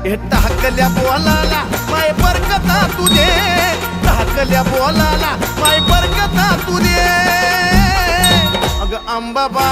हे टाकल्या बोलाला माय बरकता तुझे, टाकल्या बोलाला माय बरकता तुझे. अग अंबाबा